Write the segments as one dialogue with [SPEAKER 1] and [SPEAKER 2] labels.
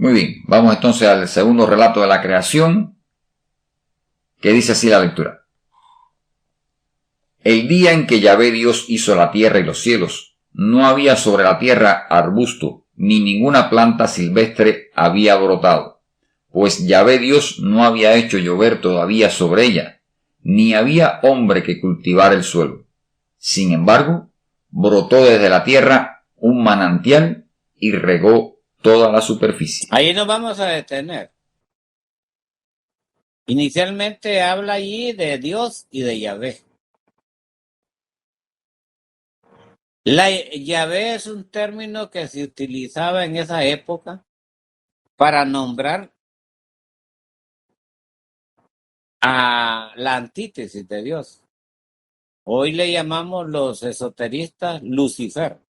[SPEAKER 1] Muy bien, vamos entonces al segundo relato de la creación, que dice así la lectura. El día en que Yahvé Dios hizo la tierra y los cielos, no había sobre la tierra arbusto, ni ninguna planta silvestre había brotado, pues Yahvé Dios no había hecho llover todavía sobre ella, ni había hombre que cultivara el suelo. Sin embargo, brotó desde la tierra un manantial y regó toda la superficie.
[SPEAKER 2] Ahí nos vamos a detener. Inicialmente habla allí de Dios y de Yahvé. Yahvé es un término que se utilizaba en esa época para nombrar a la antítesis de Dios. Hoy le llamamos los esoteristas Lucifer.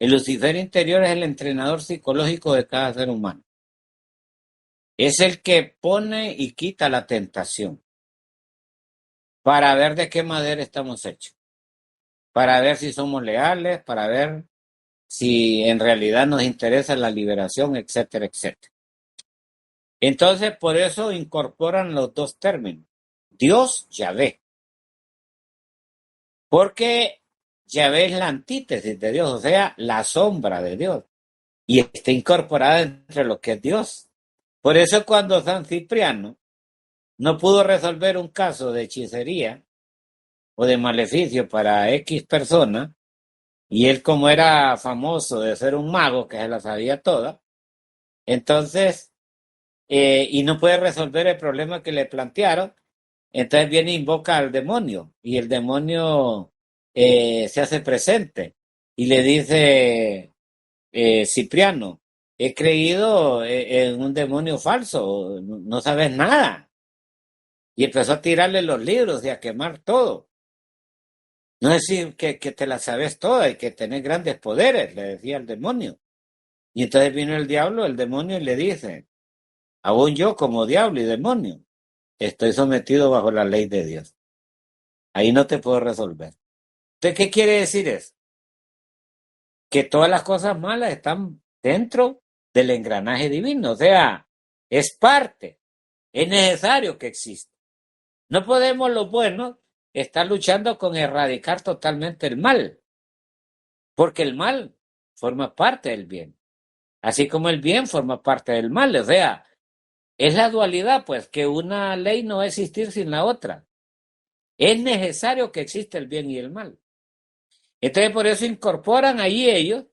[SPEAKER 2] El Lucifer interior es el entrenador psicológico de cada ser humano. Es el que pone y quita la tentación para ver de qué madera estamos hechos, para ver si somos leales, para ver si en realidad nos interesa la liberación, etcétera, etcétera. Entonces, por eso incorporan los dos términos, Dios, Yahvé. Porque Yahvé es la antítesis de Dios, o sea, la sombra de Dios. Y está incorporada entre lo que es Dios. Por eso cuando San Cipriano no pudo resolver un caso de hechicería o de maleficio para X persona, y él como era famoso de ser un mago que se la sabía toda, entonces, y no puede resolver el problema que le plantearon, entonces viene e invoca al demonio, y el demonio se hace presente, y le dice, Cipriano, he creído en un demonio falso, no sabes nada. Y empezó a tirarle los libros y a quemar todo. No es decir que te la sabes toda y que tenés grandes poderes, le decía el demonio. Y entonces vino el diablo, el demonio, y le dice, aún yo como diablo y demonio, estoy sometido bajo la ley de Dios. Ahí no te puedo resolver. Entonces, ¿qué quiere decir eso? Que todas las cosas malas están dentro del engranaje divino, o sea, es parte, es necesario que exista. No podemos los buenos estar luchando con erradicar totalmente el mal, porque el mal forma parte del bien, así como el bien forma parte del mal, o sea, es la dualidad, pues, que una ley no va a existir sin la otra. Es necesario que exista el bien y el mal. Entonces, por eso incorporan ahí ellos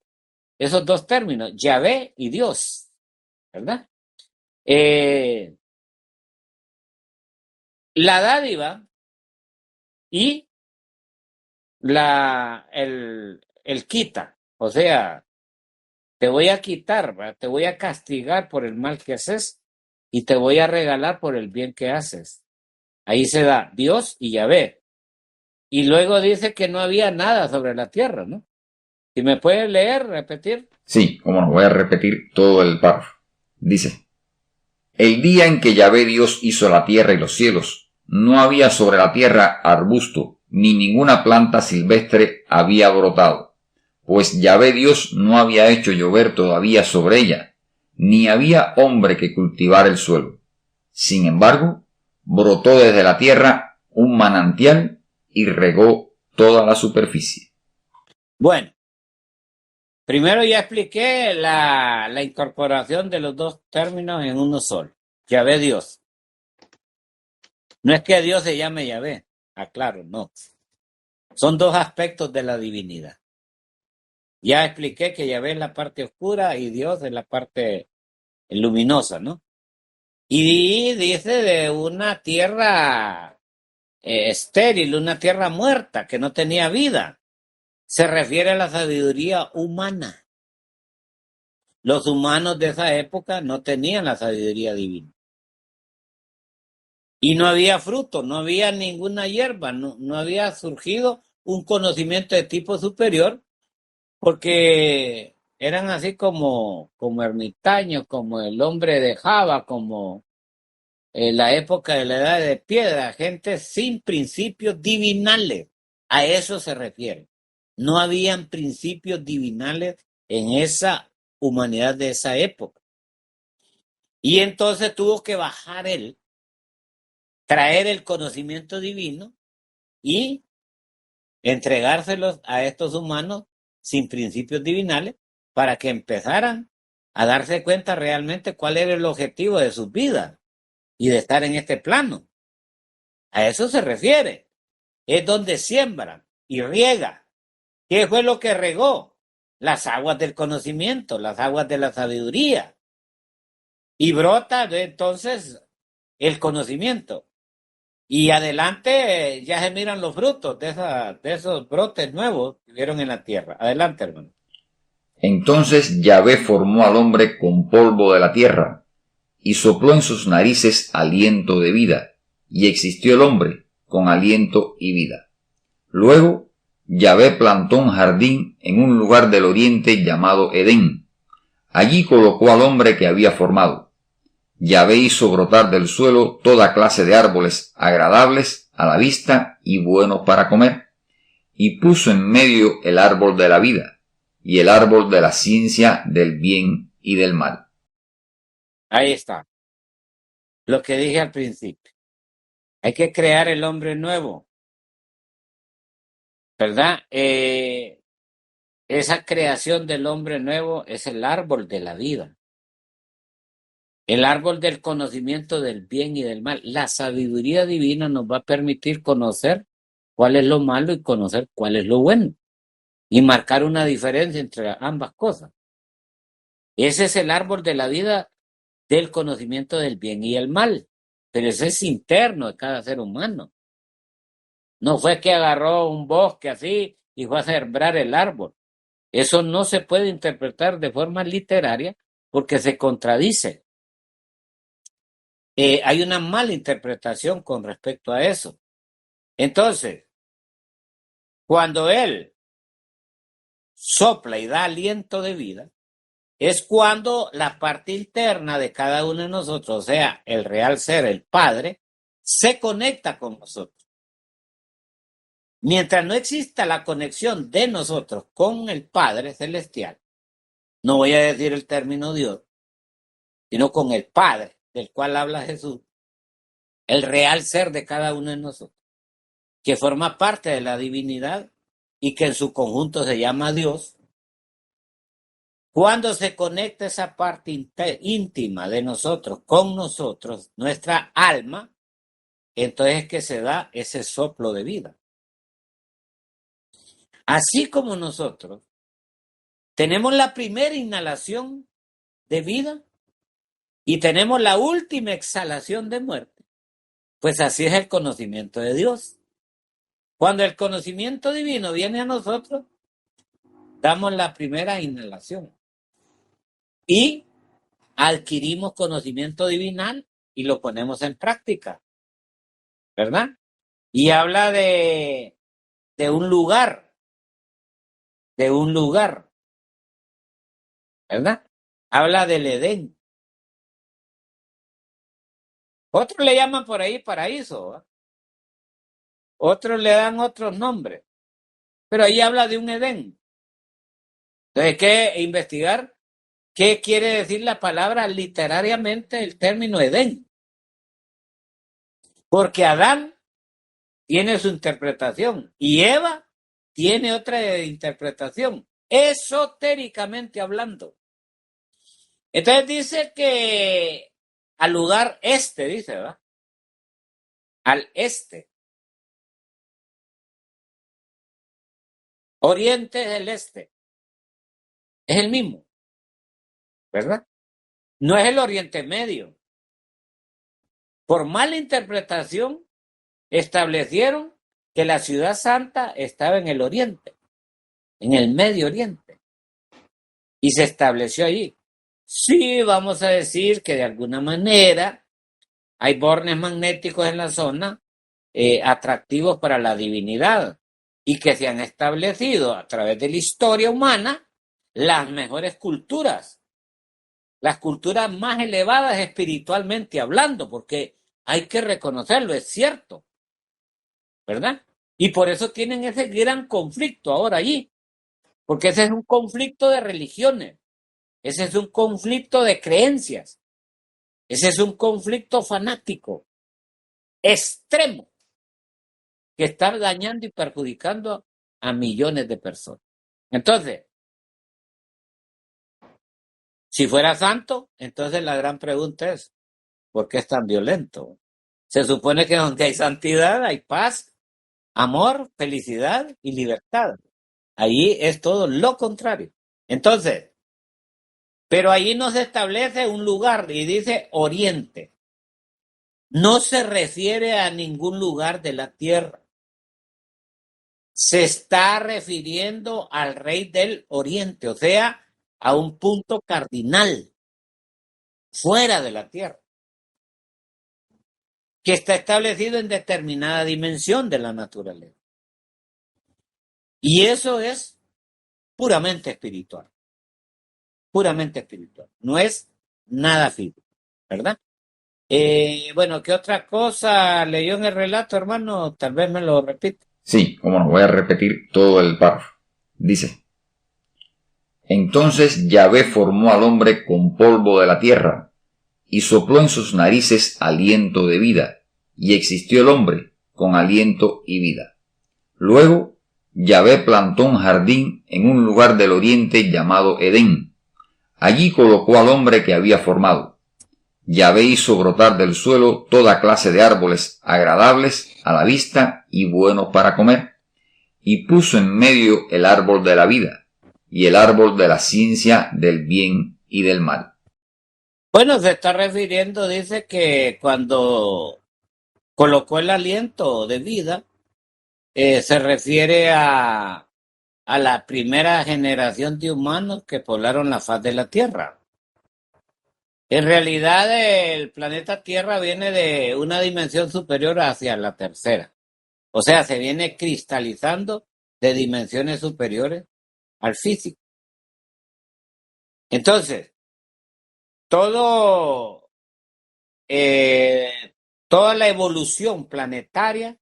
[SPEAKER 2] esos dos términos, Yahvé y Dios, ¿verdad? La dádiva y el quita, o sea, te voy a quitar, ¿verdad? Te voy a castigar por el mal que haces y te voy a regalar por el bien que haces. Ahí se da Dios y Yahvé. Y luego dice que no había nada sobre la tierra, ¿no? ¿Y me puedes leer, repetir?
[SPEAKER 1] Sí, como no, voy a repetir todo el párrafo. Dice, el día en que Yahvé Dios hizo la tierra y los cielos, no había sobre la tierra arbusto, ni ninguna planta silvestre había brotado, pues Yahvé Dios no había hecho llover todavía sobre ella, ni había hombre que cultivara el suelo. Sin embargo, brotó desde la tierra un manantial y regó toda la superficie.
[SPEAKER 2] Bueno, primero ya expliqué la incorporación de los dos términos en uno solo. Yahvé Dios. No es que Dios se llame Yahvé, aclaro, no. Son dos aspectos de la divinidad. Ya expliqué que Yahvé es la parte oscura y Dios es la parte luminosa, ¿no? Y dice de una tierra estéril, una tierra muerta, que no tenía vida. Se refiere a la sabiduría humana. Los humanos de esa época no tenían la sabiduría divina. Y no había fruto, no había ninguna hierba, no había surgido un conocimiento de tipo superior, porque eran así como ermitaños, como el hombre de Java, como la época de la edad de piedra, gente sin principios divinales. A eso se refiere. No habían principios divinales en esa humanidad de esa época. Y entonces tuvo que bajar él, traer el conocimiento divino y entregárselos a estos humanos sin principios divinales para que empezaran a darse cuenta realmente cuál era el objetivo de sus vidas y de estar en este plano. A eso se refiere. Es donde siembra y riega. ¿Qué fue lo que regó? Las aguas del conocimiento, las aguas de la sabiduría. Y brota entonces el conocimiento. Y adelante ya se miran los frutos de esos brotes nuevos que vieron en la tierra. Adelante, hermano.
[SPEAKER 1] Entonces Yahvé formó al hombre con polvo de la tierra, y sopló en sus narices aliento de vida, y existió el hombre con aliento y vida. Luego Yahvé plantó un jardín en un lugar del oriente llamado Edén. Allí colocó al hombre que había formado. Yahvé hizo brotar del suelo toda clase de árboles agradables a la vista y buenos para comer, y puso en medio el árbol de la vida y el árbol de la ciencia del bien y del mal.
[SPEAKER 2] Ahí está. Lo que dije al principio. Hay que crear el hombre nuevo, ¿verdad? Esa creación del hombre nuevo es el árbol de la vida. El árbol del conocimiento del bien y del mal. La sabiduría divina nos va a permitir conocer cuál es lo malo y conocer cuál es lo bueno. Y marcar una diferencia entre ambas cosas. Ese es el árbol de la vida del conocimiento del bien y el mal. Pero ese es interno de cada ser humano. No fue que agarró un bosque así y fue a sembrar el árbol. Eso no se puede interpretar de forma literaria porque se contradice. Hay una mala interpretación con respecto a eso. Entonces, cuando él sopla y da aliento de vida, es cuando la parte interna de cada uno de nosotros, o sea, el real ser, el Padre, se conecta con nosotros. Mientras no exista la conexión de nosotros con el Padre Celestial, no voy a decir el término Dios, sino con el Padre, del cual habla Jesús, el real ser de cada uno de nosotros, que forma parte de la divinidad y que en su conjunto se llama Dios. Cuando se conecta esa parte íntima de nosotros con nosotros, nuestra alma, entonces es que se da ese soplo de vida. Así como nosotros tenemos la primera inhalación de vida y tenemos la última exhalación de muerte, pues así es el conocimiento de Dios. Cuando el conocimiento divino viene a nosotros, damos la primera inhalación y adquirimos conocimiento divinal y lo ponemos en práctica, ¿verdad? Y habla de un lugar, ¿verdad? Habla del Edén. Otros le llaman por ahí paraíso, ¿verdad? Otros le dan otros nombres, pero ahí habla de un Edén. Entonces hay que investigar qué quiere decir la palabra literariamente el término Edén. Porque Adán tiene su interpretación y Eva tiene otra interpretación, esotéricamente hablando. Entonces dice que al lugar este, dice, ¿verdad? Al este. Oriente es el este. Es el mismo, ¿verdad? No es el Oriente Medio. Por mala interpretación, establecieron que la ciudad santa estaba en el Oriente, en el Medio Oriente, y se estableció allí. Sí, vamos a decir que de alguna manera hay bornes magnéticos en la zona atractivos para la divinidad y que se han establecido a través de la historia humana las mejores culturas, las culturas más elevadas espiritualmente hablando, porque hay que reconocerlo, es cierto, ¿verdad? Y por eso tienen ese gran conflicto ahora allí, porque ese es un conflicto de religiones, ese es un conflicto de creencias. Ese es un conflicto fanático, extremo, que está dañando y perjudicando a millones de personas. Entonces, si fuera santo, entonces la gran pregunta es, ¿por qué es tan violento? Se supone que donde hay santidad hay paz, amor, felicidad y libertad. Allí es todo lo contrario. Entonces, pero allí no se establece un lugar y dice Oriente. No se refiere a ningún lugar de la tierra. Se está refiriendo al rey del Oriente, o sea, a un punto cardinal fuera de la tierra, que está establecido en determinada dimensión de la naturaleza. Y eso es puramente espiritual, no es nada físico, ¿verdad? Bueno, ¿qué otra cosa leyó en el relato, hermano? Tal vez me lo repite.
[SPEAKER 1] Sí, como no voy a repetir todo el párrafo. Dice: Entonces Yahvé formó al hombre con polvo de la tierra, y sopló en sus narices aliento de vida, y existió el hombre con aliento y vida. Luego Yahvé plantó un jardín en un lugar del oriente llamado Edén. Allí colocó al hombre que había formado. Yahvé hizo brotar del suelo toda clase de árboles agradables a la vista y buenos para comer, y puso en medio el árbol de la vida y el árbol de la ciencia del bien y del mal.
[SPEAKER 2] Bueno, se está refiriendo, dice que cuando colocó el aliento de vida, se refiere a la primera generación de humanos que poblaron la faz de la Tierra. En realidad, el planeta Tierra viene de una dimensión superior hacia la tercera. O sea, se viene cristalizando de dimensiones superiores al físico. Entonces, todo, toda la evolución planetaria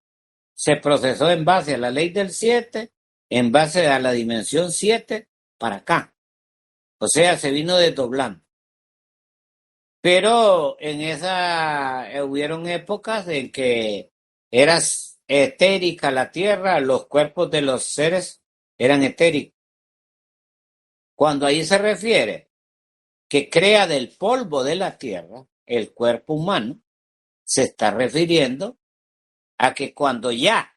[SPEAKER 2] se procesó en base a la ley del 7, en base a la dimensión 7 para acá. O sea, se vino desdoblando. Pero en esa hubieron épocas en que era etérica la tierra, los cuerpos de los seres eran etéricos. Cuando ahí se refiere que crea del polvo de la tierra el cuerpo humano, se está refiriendo a que cuando ya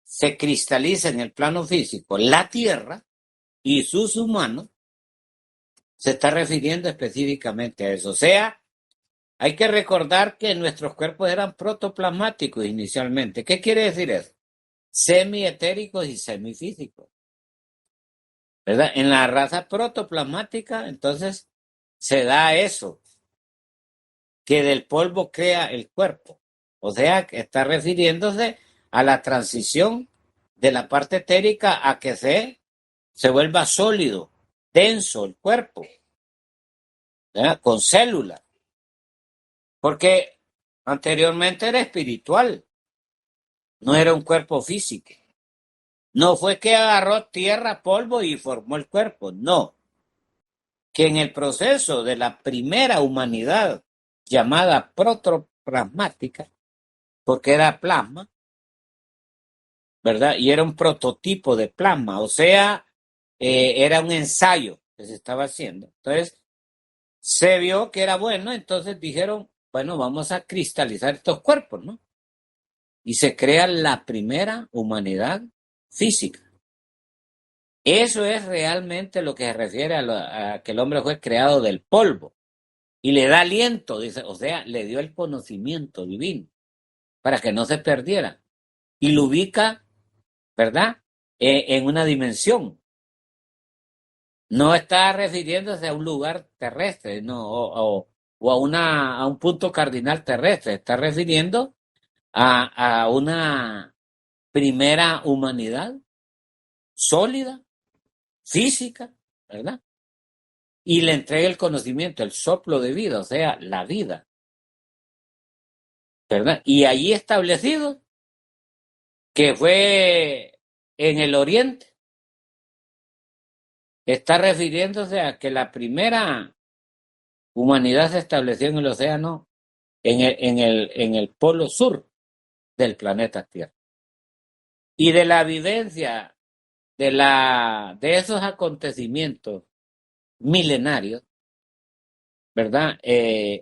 [SPEAKER 2] se cristaliza en el plano físico la tierra y sus humanos, se está refiriendo específicamente a eso. O sea, hay que recordar que nuestros cuerpos eran protoplasmáticos inicialmente. ¿Qué quiere decir eso? Semietéricos y semifísicos, ¿verdad? En la raza protoplasmática, entonces, se da eso, que del polvo crea el cuerpo. O sea, que está refiriéndose a la transición de la parte etérica a que se vuelva sólido, denso el cuerpo, ¿verdad? Con células. Porque anteriormente era espiritual, no era un cuerpo físico. No fue que agarró tierra, polvo y formó el cuerpo, no. Que en el proceso de la primera humanidad llamada protoplasmática, porque era plasma, ¿verdad? Y era un prototipo de plasma, o sea, era un ensayo que se estaba haciendo. Entonces, se vio que era bueno, entonces dijeron, bueno, vamos a cristalizar estos cuerpos, ¿no? Y se crea la primera humanidad física. Eso es realmente lo que se refiere a que el hombre fue creado del polvo y le da aliento, dice, o sea, le dio el conocimiento divino para que no se perdiera y lo ubica, ¿verdad? En una dimensión. No está refiriéndose a un lugar terrestre, no, o a un punto cardinal terrestre, está refiriendo a una primera humanidad sólida, física, ¿verdad? Y le entrega el conocimiento, el soplo de vida, o sea, la vida, ¿verdad? Y allí establecido que fue en el oriente, está refiriéndose a que la primera humanidad se estableció en el océano, en el polo sur del planeta Tierra. Y de la vivencia de esos acontecimientos milenarios, ¿verdad?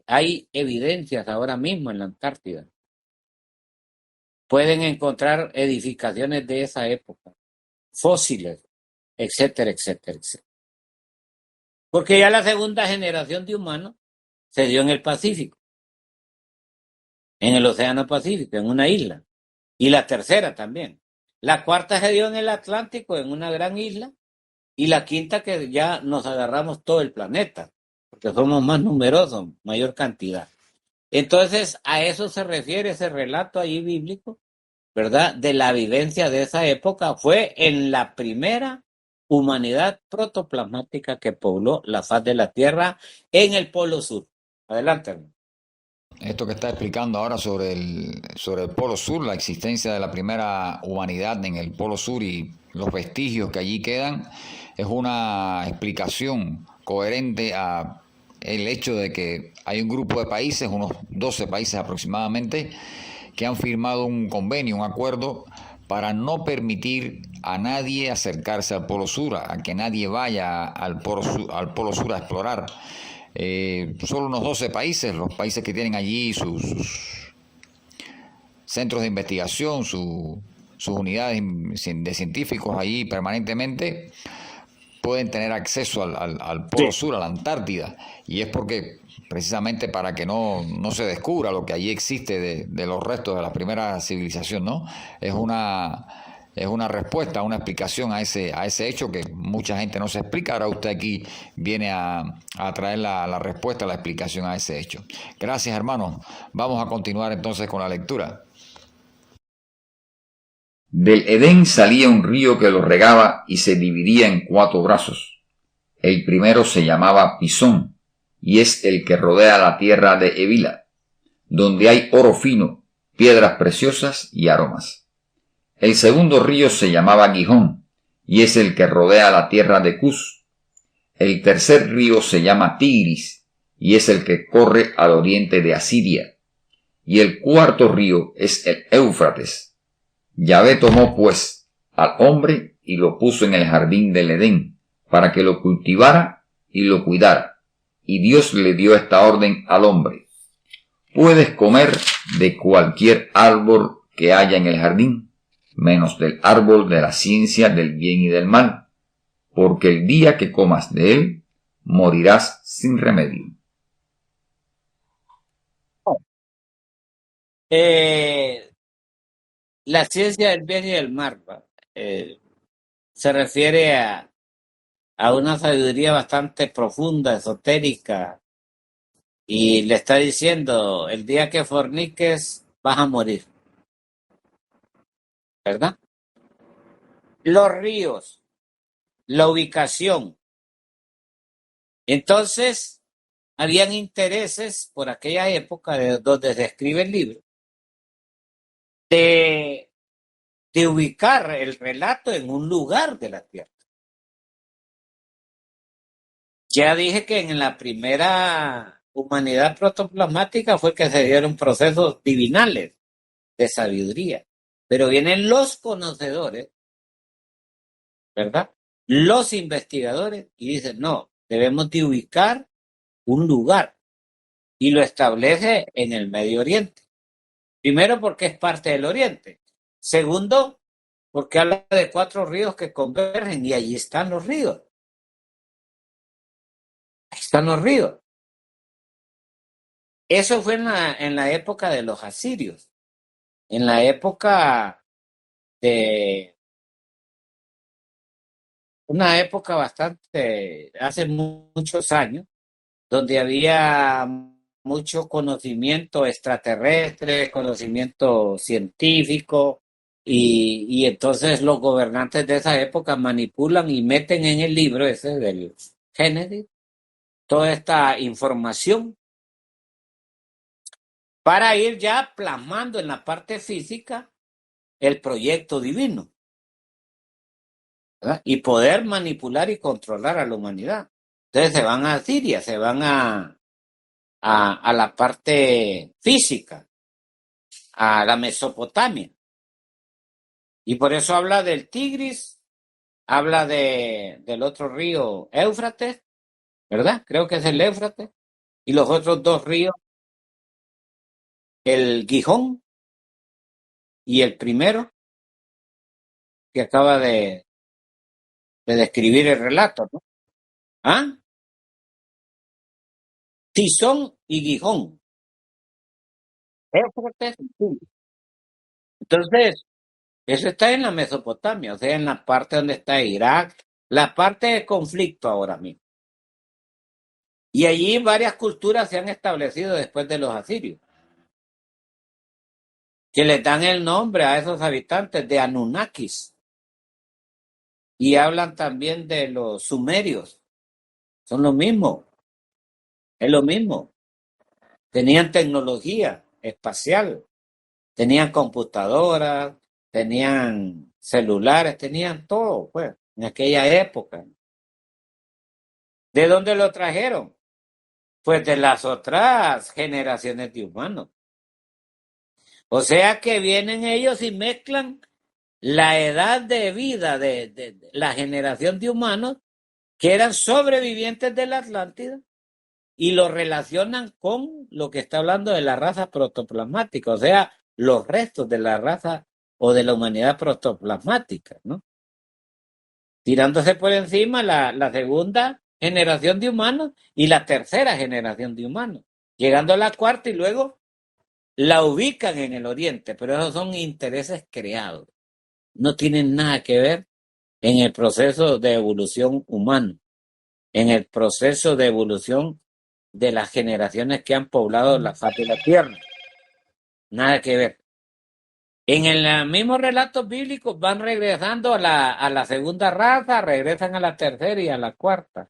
[SPEAKER 2] Hay evidencias ahora mismo en la Antártida. Pueden encontrar edificaciones de esa época, fósiles, etcétera, etcétera, etcétera. Porque ya la segunda generación de humanos se dio en el Pacífico, en el Océano Pacífico, en una isla. Y la tercera también. La cuarta se dio en el Atlántico, en una gran isla. Y la quinta que ya nos agarramos todo el planeta, porque somos más numerosos, mayor cantidad. Entonces, a eso se refiere ese relato ahí bíblico, ¿verdad? De la vivencia de esa época. Fue en la primera humanidad protoplasmática que pobló la faz de la Tierra en el Polo Sur. Adelante, hermano.
[SPEAKER 1] Esto que está explicando ahora sobre el Polo Sur, la existencia de la primera humanidad en el Polo Sur y los vestigios que allí quedan, es una explicación coherente a el hecho de que hay un grupo de países, unos 12 países aproximadamente, que han firmado un convenio, un acuerdo para no permitir a nadie acercarse al Polo Sur, a que nadie vaya al Polo Sur a explorar. Solo unos 12 países, los países que tienen allí sus centros de investigación, sus unidades de científicos allí permanentemente, pueden tener acceso al Polo Sur, a la Antártida, y es porque precisamente para que no se descubra lo que allí existe de los restos de la primera civilización, ¿no? Es una respuesta, una explicación a ese hecho que mucha gente no se explica. Ahora usted aquí viene a traer la respuesta, la explicación a ese hecho. Gracias, hermano. Vamos a continuar entonces con la lectura. Del Edén salía un río que lo regaba y se dividía en 4 brazos. El primero se llamaba Pisón, y es el que rodea la tierra de Evila, donde hay oro fino, piedras preciosas y aromas. El segundo río se llamaba Gihón, y es el que rodea la tierra de Cus. El tercer río se llama Tigris, y es el que corre al oriente de Asiria. Y el cuarto río es el Éufrates. Yahvé tomó, pues, al hombre y lo puso en el jardín del Edén, para que lo cultivara y lo cuidara. Y Dios le dio esta orden al hombre: puedes comer de cualquier árbol que haya en el jardín, menos del árbol de la ciencia del bien y del mal, porque el día que comas de él, morirás sin remedio.
[SPEAKER 2] La ciencia del bien y del mal se refiere a una sabiduría bastante profunda, esotérica, y le está diciendo, el día que forniques vas a morir, ¿verdad? Los ríos, la ubicación. Entonces, habían intereses por aquella época donde se escribe el libro, de ubicar el relato en un lugar de la tierra. Ya dije que en la primera humanidad protoplasmática fue que se dieron procesos divinales de sabiduría, pero vienen los conocedores, ¿verdad? Los investigadores y dicen, no, debemos de ubicar un lugar y lo establece en el Medio Oriente. Primero porque es parte del Oriente. Segundo, porque habla de 4 ríos que convergen y allí están los ríos. Ahí están los ríos. Eso fue en la época de los asirios, en la época de una época bastante, hace muchos años, donde había mucho conocimiento extraterrestre, conocimiento científico, y entonces los gobernantes de esa época manipulan y meten en el libro ese del Génesis toda esta información para ir ya plasmando en la parte física el proyecto divino, ¿verdad? Y poder manipular y controlar a la humanidad. Entonces se van a Siria, se van a a la parte física, a la Mesopotamia. Y por eso habla del Tigris, habla del otro río Éufrates, ¿verdad? Creo que es el Éufrates. Y los otros dos ríos, el Gijón y el primero, que acaba de describir el relato, ¿no? ¿Ah? Tizón y Gijón. Éufrates y Tigris. Entonces, eso está en la Mesopotamia, o sea, en la parte donde está Irak, la parte de conflicto ahora mismo. Y allí varias culturas se han establecido después de los asirios, que les dan el nombre a esos habitantes de Anunnakis. Y hablan también de los sumerios. Son lo mismo, es lo mismo. Tenían tecnología espacial, tenían computadoras, tenían celulares, tenían todo, pues, en aquella época. ¿De dónde lo trajeron? Pues de las otras generaciones de humanos. O sea que vienen ellos y mezclan la edad de vida de la generación de humanos que eran sobrevivientes de la Atlántida y lo relacionan con lo que está hablando de la raza protoplasmática, o sea, los restos de la raza o de la humanidad protoplasmática, ¿no? Tirándose por encima la segunda generación de humanos y la tercera generación de humanos, llegando a la cuarta y luego la ubican en el oriente, pero esos son intereses creados, no tienen nada que ver en el proceso de evolución humano, en el proceso de evolución de las generaciones que han poblado la faz de la tierra. Nada que ver. En el mismo relatos bíblicos van regresando a la segunda raza, regresan a la tercera y a la cuarta.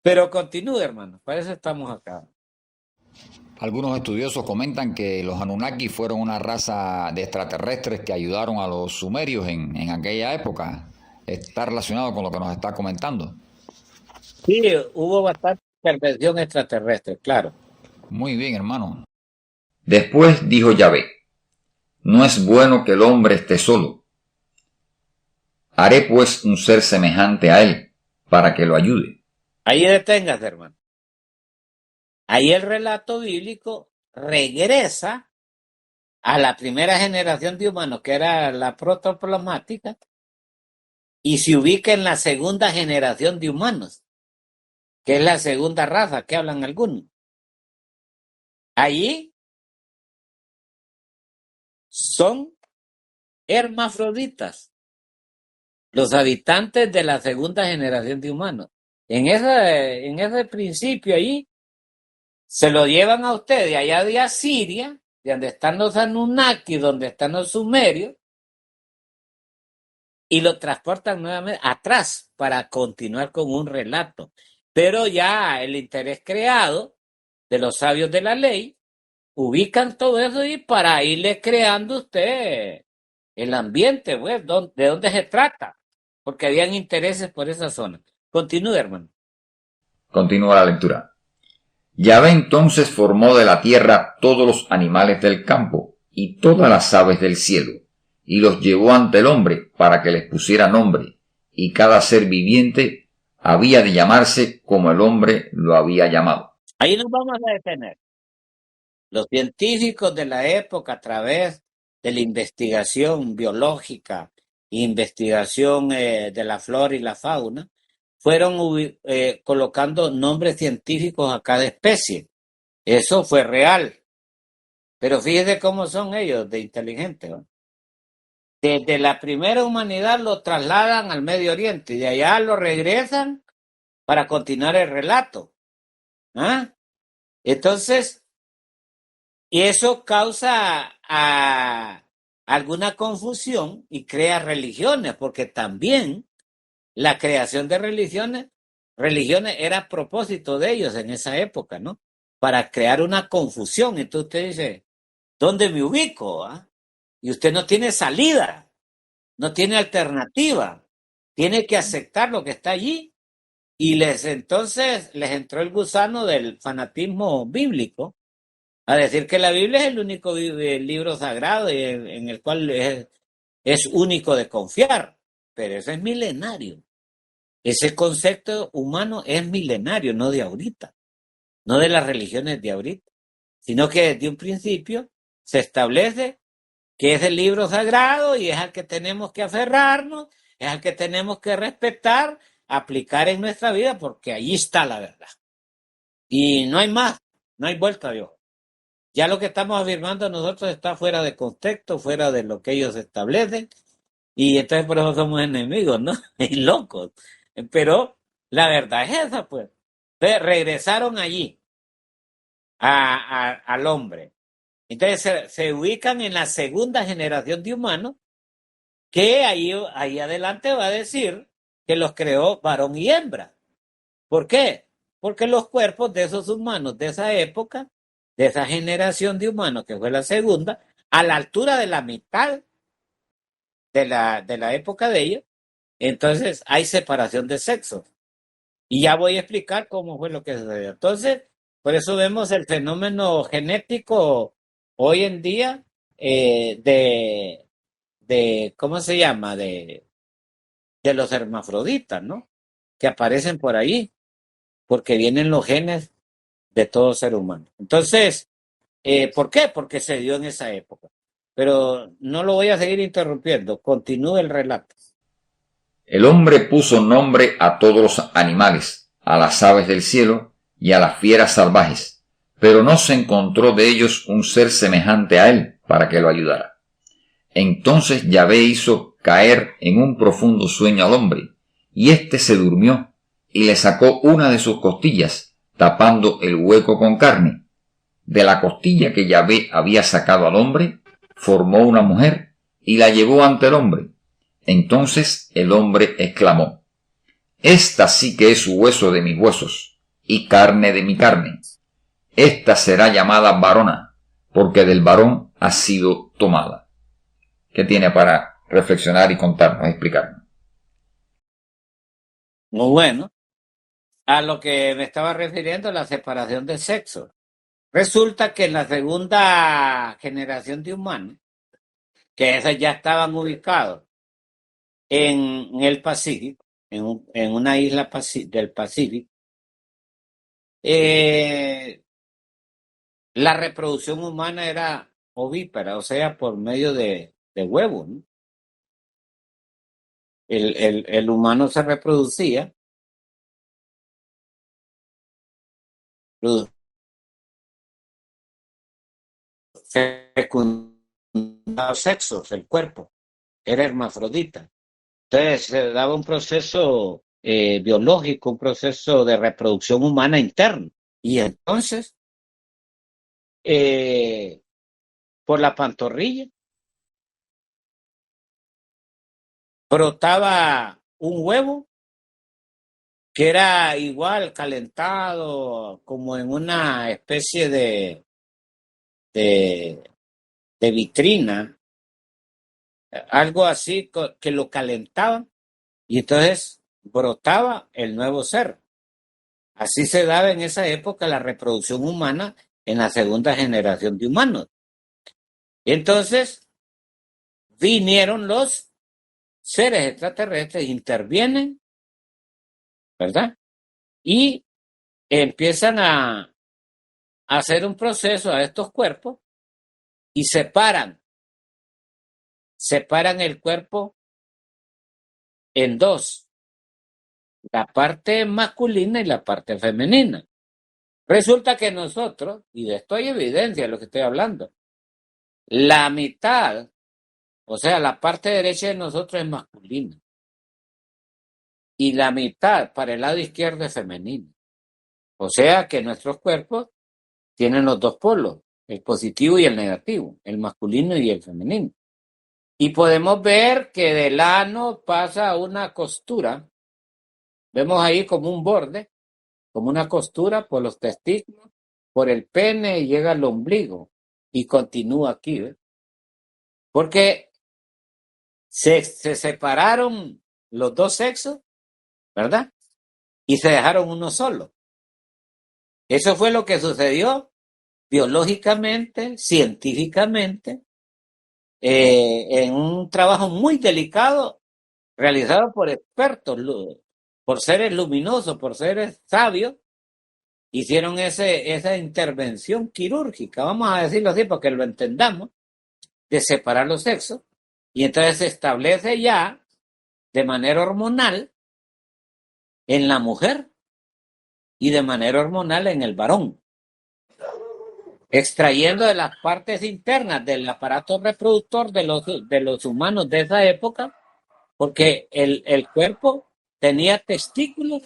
[SPEAKER 2] Pero continúe, hermano, para eso estamos acá.
[SPEAKER 1] Algunos estudiosos comentan que los Anunnaki fueron una raza de extraterrestres que ayudaron a los sumerios en aquella época. Está relacionado con lo que nos está comentando.
[SPEAKER 2] Sí, hubo bastante intervención extraterrestre, claro.
[SPEAKER 1] Muy bien, hermano. Después dijo Yahvé, no es bueno que el hombre esté solo. Haré pues un ser semejante a él, para que lo ayude.
[SPEAKER 2] Ahí deténgase, hermano. Ahí el relato bíblico regresa a la primera generación de humanos, que era la protoplasmática, y se ubica en la segunda generación de humanos, que es la segunda raza que hablan algunos. Allí son hermafroditas, los habitantes de la segunda generación de humanos. En ese principio allí se lo llevan a ustedes allá de Asiria, de donde están los Anunnaki, donde están los sumerios, y lo transportan nuevamente atrás para continuar con un relato. Pero ya el interés creado de los sabios de la ley ubican todo eso y para irle creando usted el ambiente, pues, de dónde se trata, porque habían intereses por esa zona. Continúe, hermano.
[SPEAKER 1] Continúa la lectura. Yahvé entonces formó de la tierra todos los animales del campo y todas las aves del cielo, y los llevó ante el hombre para que les pusiera nombre, y cada ser viviente había de llamarse como el hombre lo había llamado.
[SPEAKER 2] Ahí nos vamos a detener. Los científicos de la época, a través de la investigación biológica, investigación de la flora y la fauna, fueron colocando nombres científicos a cada especie. Eso fue real. Pero fíjese cómo son ellos de inteligentes, ¿no? Desde la primera humanidad lo trasladan al Medio Oriente y de allá lo regresan para continuar el relato. ¿Ah? Entonces, y eso causa alguna confusión y crea religiones, porque también la creación de religiones era a propósito de ellos en esa época, ¿no? Para crear una confusión. Entonces usted dice, ¿dónde me ubico? ¿Ah? Y usted no tiene salida, no tiene alternativa, tiene que aceptar lo que está allí Y entonces les entró el gusano del fanatismo bíblico, a decir que la Biblia es el único libro sagrado y en el cual es único de confiar. Pero eso es milenario. Ese concepto humano es milenario, no de ahorita, no de las religiones de ahorita, sino que desde un principio se establece que es el libro sagrado y es al que tenemos que aferrarnos, es al que tenemos que respetar, aplicar en nuestra vida, porque ahí está la verdad. Y no hay más, no hay vuelta de hoja. Ya lo que estamos afirmando nosotros está fuera de contexto, fuera de lo que ellos establecen, y entonces por eso somos enemigos, ¿no? Y locos. Pero la verdad es esa, pues. Entonces, regresaron allí al hombre. Entonces se ubican en la segunda generación de humanos, que ahí adelante va a decir que los creó varón y hembra. ¿Por qué? Porque los cuerpos de esos humanos de esa época, de esa generación de humanos que fue la segunda, a la altura de la mitad de la época de ellos, entonces hay separación de sexos. Y ya voy a explicar cómo fue lo que sucedió. Entonces, por eso vemos el fenómeno genético hoy en día ¿cómo se llama? De los hermafroditas, ¿no? Que aparecen por ahí, porque vienen los genes de todo ser humano. Entonces, ¿por qué? Porque se dio en esa época. Pero no lo voy a seguir interrumpiendo. Continúe el relato.
[SPEAKER 1] El hombre puso nombre a todos los animales, a las aves del cielo y a las fieras salvajes, pero no se encontró de ellos un ser semejante a él para que lo ayudara. Entonces Yahvé hizo caer en un profundo sueño al hombre, y éste se durmió, y le sacó una de sus costillas, tapando el hueco con carne. De la costilla que Yahvé había sacado al hombre, formó una mujer, y la llevó ante el hombre. Entonces el hombre exclamó: Esta sí que es hueso de mis huesos, y carne de mi carne. Esta será llamada varona, porque del varón ha sido tomada. ¿Qué tiene para reflexionar y contarnos, explicarnos?
[SPEAKER 2] Muy bueno. A lo que me estaba refiriendo, la separación de sexo. Resulta que en la segunda generación de humanos, que esas ya estaban ubicados en el Pacífico, en una isla del Pacífico, eh, la reproducción humana era ovípara, o sea, por medio de huevos, ¿no? El humano se reproducía, fecundaba sexos, el cuerpo, era hermafrodita. Entonces se daba un proceso biológico, un proceso de reproducción humana interno. Y entonces, eh, por la pantorrilla, brotaba un huevo que era igual calentado, como en una especie de, de vitrina, algo así que lo calentaban y entonces brotaba el nuevo ser. Así se daba en esa época la reproducción humana en la segunda generación de humanos. Entonces vinieron los seres extraterrestres, intervienen, ¿verdad? Y empiezan a hacer un proceso a estos cuerpos y separan el cuerpo en dos, la parte masculina y la parte femenina. Resulta que nosotros, y de esto hay evidencia de lo que estoy hablando, la mitad, o sea, la parte derecha de nosotros es masculina y la mitad para el lado izquierdo es femenina. O sea que nuestros cuerpos tienen los dos polos, el positivo y el negativo, el masculino y el femenino. Y podemos ver que del ano pasa una costura, vemos ahí como un borde, como una costura por los testículos, por el pene y llega al ombligo y continúa aquí, ¿ves? Porque se separaron los dos sexos, ¿verdad? y se dejaron uno solo. Eso fue lo que sucedió biológicamente, científicamente, en un trabajo muy delicado realizado por expertos, por seres luminosos, por seres sabios. Hicieron esa intervención quirúrgica, vamos a decirlo así para que lo entendamos, de separar los sexos, y entonces se establece ya de manera hormonal en la mujer y de manera hormonal en el varón, extrayendo de las partes internas del aparato reproductor de los humanos de esa época, porque el cuerpo tenía testículos,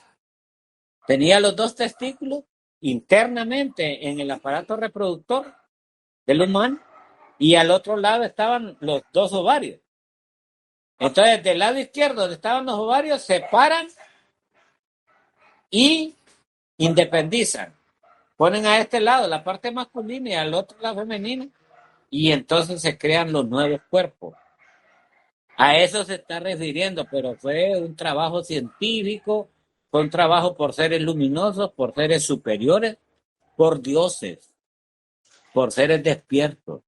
[SPEAKER 2] tenía los dos testículos internamente en el aparato reproductor del humano, y al otro lado estaban los dos ovarios. Entonces, del lado izquierdo donde estaban los ovarios, se separan y independizan. Ponen a este lado la parte masculina y al otro la femenina, y entonces se crean los nuevos cuerpos. A eso se está refiriendo, pero fue un trabajo científico, fue un trabajo por seres luminosos, por seres superiores, por dioses, por seres despiertos,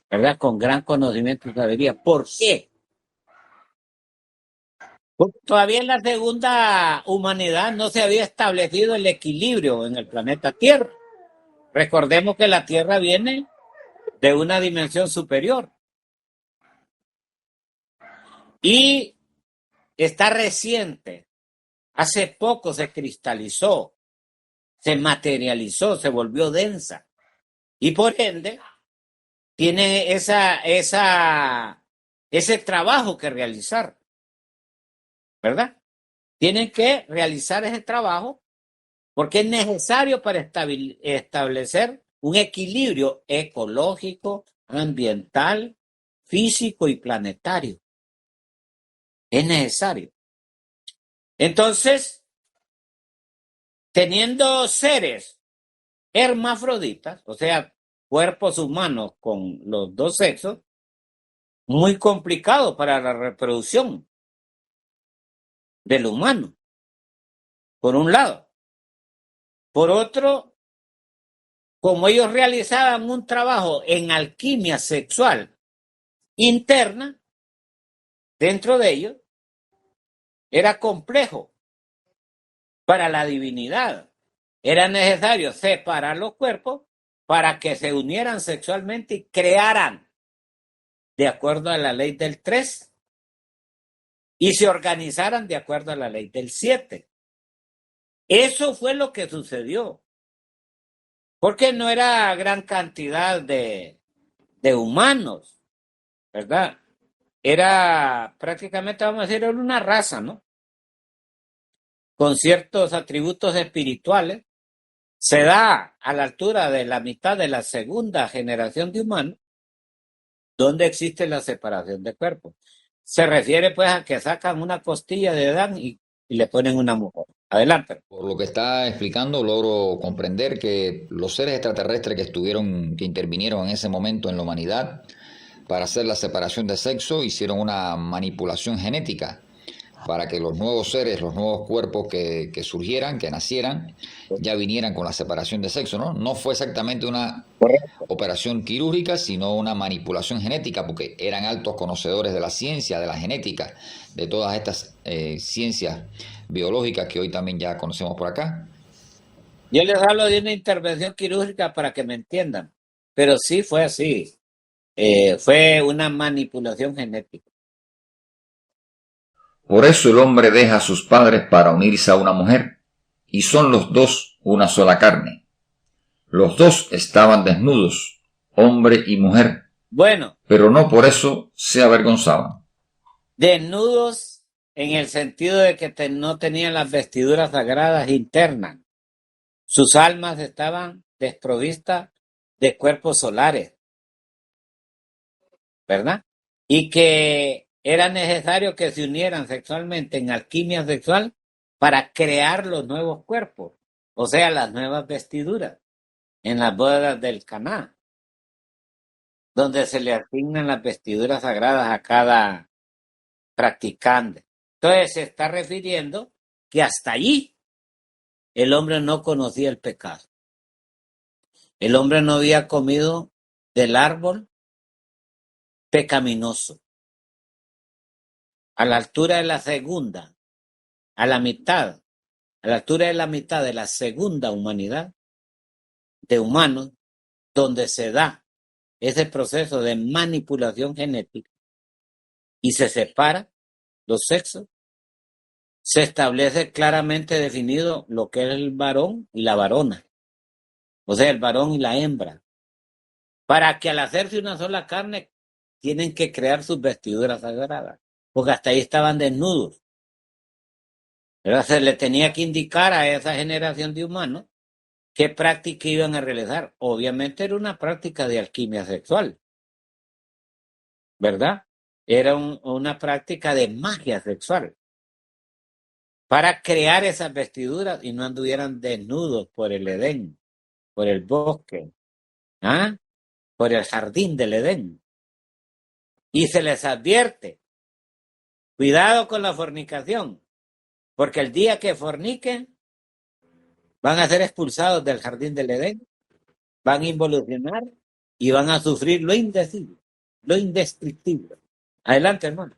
[SPEAKER 2] ¿verdad? Con gran conocimiento y sabiduría. ¿Por qué? Porque todavía en la segunda humanidad no se había establecido el equilibrio en el planeta Tierra. Recordemos que la Tierra viene de una dimensión superior y está reciente. Hace poco se cristalizó, se materializó, se volvió densa y por ende tiene ese trabajo que realizar, ¿verdad? Tienen que realizar ese trabajo porque es necesario para establecer un equilibrio ecológico, ambiental, físico y planetario. Es necesario. Entonces, teniendo seres hermafroditas, o sea, cuerpos humanos con los dos sexos, muy complicado para la reproducción del humano, por un lado. Por otro, como ellos realizaban un trabajo en alquimia sexual interna, dentro de ellos, era complejo para la divinidad. Era necesario separar los cuerpos para que se unieran sexualmente y crearan, de acuerdo a la ley del 3, y se organizaran de acuerdo a la ley del 7. Eso fue lo que sucedió. Porque no era gran cantidad de humanos, ¿verdad? Era prácticamente, vamos a decir, era una raza, ¿no? Con ciertos atributos espirituales. Se da a la altura de la mitad de la segunda generación de humanos, donde existe la separación de cuerpos. Se refiere pues a que sacan una costilla de Adán y le ponen una mujer. Adelante.
[SPEAKER 1] Por lo que está explicando, logro comprender que los seres extraterrestres que intervinieron en ese momento en la humanidad para hacer la separación de sexo, hicieron una manipulación genética para que los nuevos seres, los nuevos cuerpos que surgieran, que nacieran, ya vinieran con la separación de sexo, ¿no? No fue exactamente una operación quirúrgica, sino una manipulación genética, porque eran altos conocedores de la ciencia, de la genética, de todas estas ciencias biológicas que hoy también ya conocemos por acá.
[SPEAKER 2] Yo les hablo de una intervención quirúrgica para que me entiendan, pero sí fue así. Fue una manipulación genética.
[SPEAKER 1] Por eso el hombre deja a sus padres para unirse a una mujer, y son los dos una sola carne. Los dos estaban desnudos, hombre y mujer,
[SPEAKER 2] Bueno,
[SPEAKER 1] pero no por eso se avergonzaban.
[SPEAKER 2] desnudos en el sentido de que no tenían las vestiduras sagradas internas. Sus almas estaban desprovistas de cuerpos solares, ¿verdad? Y que era necesario que se unieran sexualmente en alquimia sexual para crear los nuevos cuerpos, o sea, las nuevas vestiduras en las bodas del Caná, donde se le asignan las vestiduras sagradas a cada practicante. Entonces se está refiriendo que hasta allí el hombre no conocía el pecado. El hombre no había comido del árbol pecaminoso. A la altura de la segunda, a la mitad, a la altura de la mitad de la segunda humanidad de humanos, donde se da ese proceso de manipulación genética y se separa los sexos, se establece claramente definido lo que es el varón y la varona, o sea, el varón y la hembra, para que al hacerse una sola carne tienen que crear sus vestiduras sagradas, porque hasta ahí estaban desnudos. Pero se le tenía que indicar a esa generación de humanos qué práctica iban a realizar. Obviamente era una práctica de alquimia sexual, ¿verdad? Era una práctica de magia sexual para crear esas vestiduras y no anduvieran desnudos por el Edén, por el bosque, ¿ah? Por el jardín del Edén. Y se les advierte, cuidado con la fornicación, porque el día que forniquen van a ser expulsados del jardín del Edén, van a involucionar y van a sufrir lo indecible, lo indescriptible. Adelante, hermano.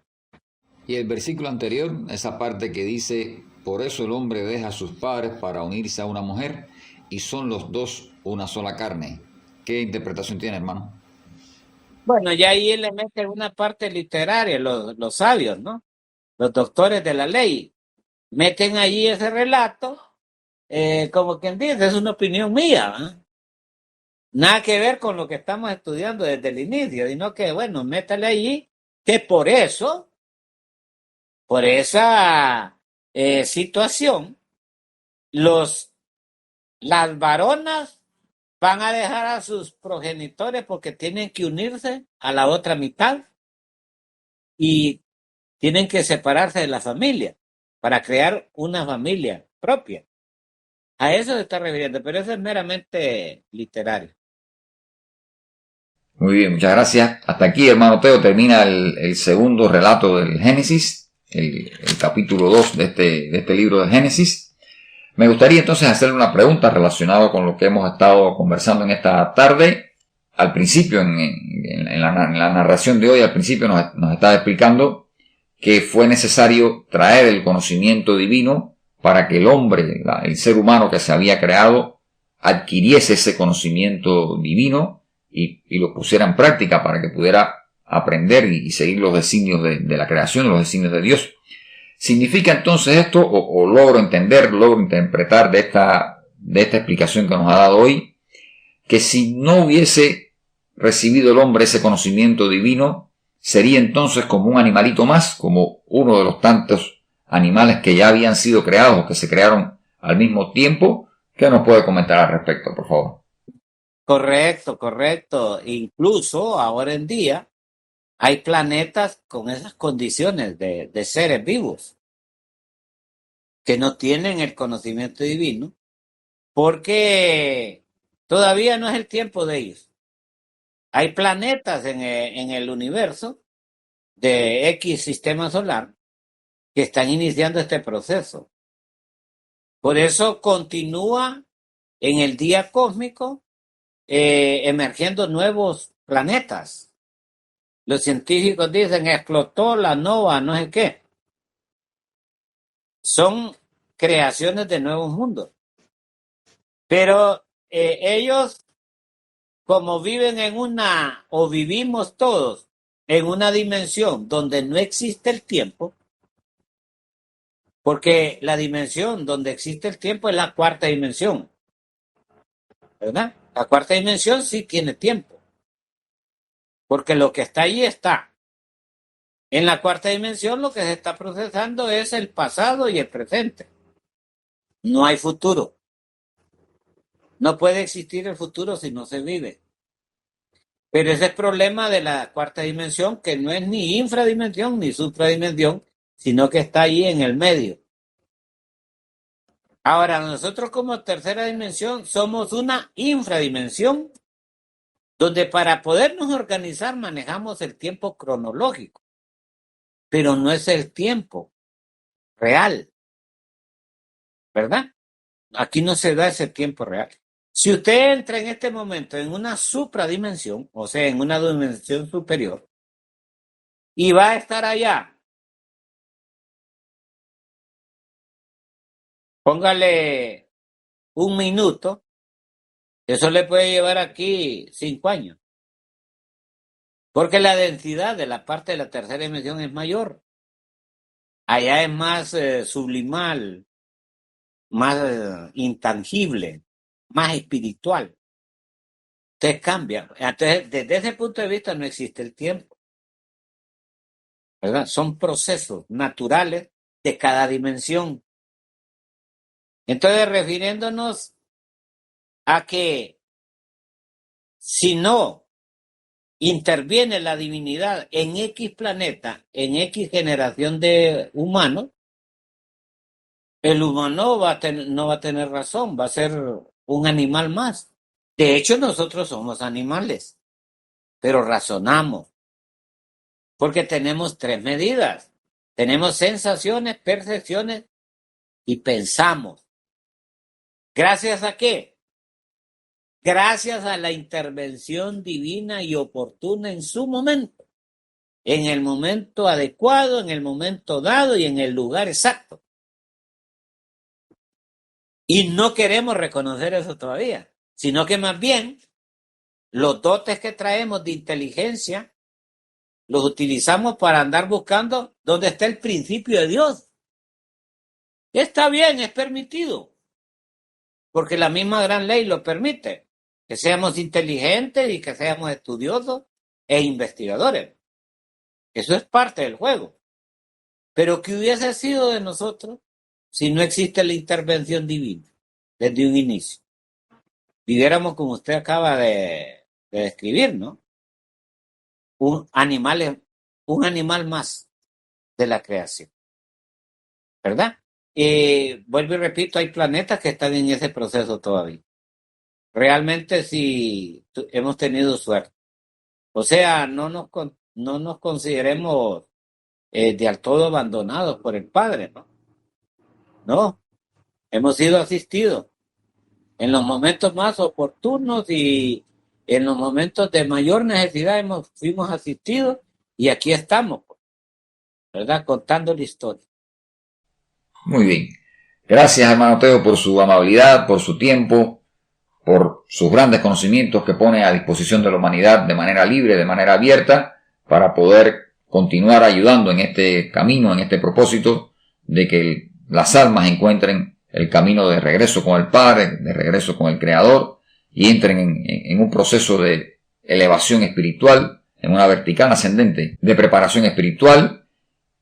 [SPEAKER 1] Y el versículo anterior, esa parte que dice, por eso el hombre deja a sus padres para unirse a una mujer y son los dos una sola carne. ¿Qué interpretación tiene, hermano?
[SPEAKER 2] Bueno, ya ahí le meten una parte literaria, los sabios, ¿no? Los doctores de la ley. Meten allí ese relato, como quien dice, es una opinión mía, ¿eh? Nada que ver con lo que estamos estudiando desde el inicio, sino que, bueno, métale allí que por esa situación, las varonas van a dejar a sus progenitores porque tienen que unirse a la otra mitad y tienen que separarse de la familia para crear una familia propia. A eso se está refiriendo, pero eso es meramente literario.
[SPEAKER 1] Muy bien, muchas gracias. Hasta aquí, hermano Teo, termina el segundo relato del Génesis, el capítulo 2 de este libro de Génesis. Me gustaría entonces hacerle una pregunta relacionada con lo que hemos estado conversando en esta tarde. Al principio, en la narración de hoy, al principio nos estaba explicando que fue necesario traer el conocimiento divino para que el hombre, el ser humano que se había creado, adquiriese ese conocimiento divino y lo pusiera en práctica para que pudiera aprender y seguir los designios de la creación, los designios de Dios. ¿Significa entonces esto, o logro entender, logro interpretar de esta explicación que nos ha dado hoy, que si no hubiese recibido el hombre ese conocimiento divino, sería entonces como un animalito más, como uno de los tantos animales que ya habían sido creados o que se crearon al mismo tiempo? ¿Qué nos puede comentar al respecto, por favor?
[SPEAKER 2] Correcto, correcto. Incluso ahora en día hay planetas con esas condiciones de seres vivos que no tienen el conocimiento divino porque todavía no es el tiempo de ellos. Hay planetas en el universo de X sistema solar que están iniciando este proceso. Por eso continúa en el día cósmico emergiendo nuevos planetas. Los científicos dicen explotó la nova, no sé qué. Son creaciones de nuevos mundos. Pero ellos, como viven o vivimos todos en una dimensión donde no existe el tiempo, porque la dimensión donde existe el tiempo es la cuarta dimensión, ¿verdad? La cuarta dimensión sí tiene tiempo, porque lo que está allí está. En la cuarta dimensión lo que se está procesando es el pasado y el presente. No hay futuro. No puede existir el futuro si no se vive. Pero ese es el problema de la cuarta dimensión, que no es ni infradimensión ni supradimensión, sino que está ahí en el medio. Ahora, nosotros como tercera dimensión somos una infradimensión, donde para podernos organizar manejamos el tiempo cronológico, pero no es el tiempo real, ¿verdad? Aquí no se da ese tiempo real. Si usted entra en este momento en una supradimensión, o sea, en una dimensión superior, y va a estar allá, póngale un minuto, eso le puede llevar aquí 5 años, porque la densidad de la parte de la tercera dimensión es mayor. Allá es más sublimal, más intangible, más espiritual. Usted cambia. Entonces, desde ese punto de vista no existe el tiempo, ¿verdad? Son procesos naturales de cada dimensión. Entonces, refiriéndonos a que si no interviene la divinidad en X planeta, en X generación de humanos, el humano no va a tener razón, va a ser un animal más. De hecho, nosotros somos animales, pero razonamos, porque tenemos 3 medidas. Tenemos sensaciones, percepciones y pensamos. ¿Gracias a qué? Gracias a la intervención divina y oportuna en su momento, en el momento adecuado, en el momento dado y en el lugar exacto. Y no queremos reconocer eso todavía, sino que más bien los dotes que traemos de inteligencia los utilizamos para andar buscando dónde está el principio de Dios. Está bien, es permitido, porque la misma gran ley lo permite, que seamos inteligentes y que seamos estudiosos e investigadores. Eso es parte del juego. Pero ¿qué hubiese sido de nosotros si no existe la intervención divina desde un inicio? Viviéramos como usted acaba de describir, ¿no? Un animal más de la creación, ¿verdad? Vuelvo y repito, hay planetas que están en ese proceso todavía. Realmente sí hemos tenido suerte. O sea, no nos consideremos del todo abandonados por el Padre, ¿no? No, hemos sido asistidos en los momentos más oportunos y en los momentos de mayor necesidad fuimos asistidos y aquí estamos, ¿verdad? Contando la historia.
[SPEAKER 1] Muy bien. Gracias, hermano Teo, por su amabilidad, por su tiempo, por sus grandes conocimientos que pone a disposición de la humanidad de manera libre, de manera abierta, para poder continuar ayudando en este camino, en este propósito de que las almas encuentren el camino de regreso con el Padre, de regreso con el Creador, y entren en un proceso de elevación espiritual, en una vertical ascendente de preparación espiritual,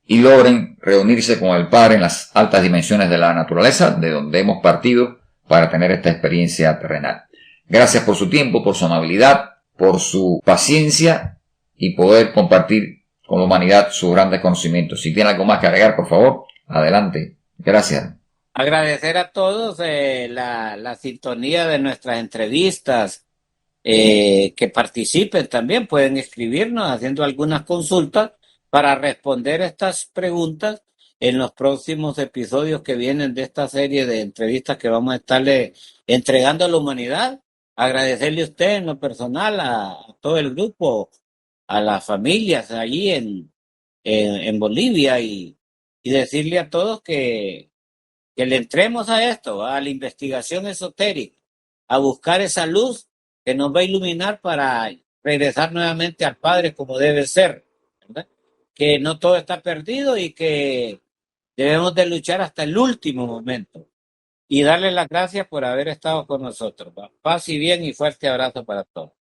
[SPEAKER 1] y logren reunirse con el Padre en las altas dimensiones de la naturaleza, de donde hemos partido para tener esta experiencia terrenal. Gracias por su tiempo, por su amabilidad, por su paciencia y poder compartir con la humanidad sus grandes conocimientos. Si tiene algo más que agregar, por favor, adelante. Gracias.
[SPEAKER 2] Agradecer a todos la sintonía de nuestras entrevistas, que participen también, pueden escribirnos haciendo algunas consultas para responder estas preguntas en los próximos episodios que vienen de esta serie de entrevistas que vamos a estarle entregando a la humanidad. Agradecerle a usted en lo personal, a todo el grupo, a las familias allí en Bolivia y decirle a todos que le entremos a esto, a la investigación esotérica, a buscar esa luz que nos va a iluminar para regresar nuevamente al Padre como debe ser, ¿verdad? Que no todo está perdido y que debemos de luchar hasta el último momento y darle las gracias por haber estado con nosotros. Paz y bien y fuerte abrazo para todos.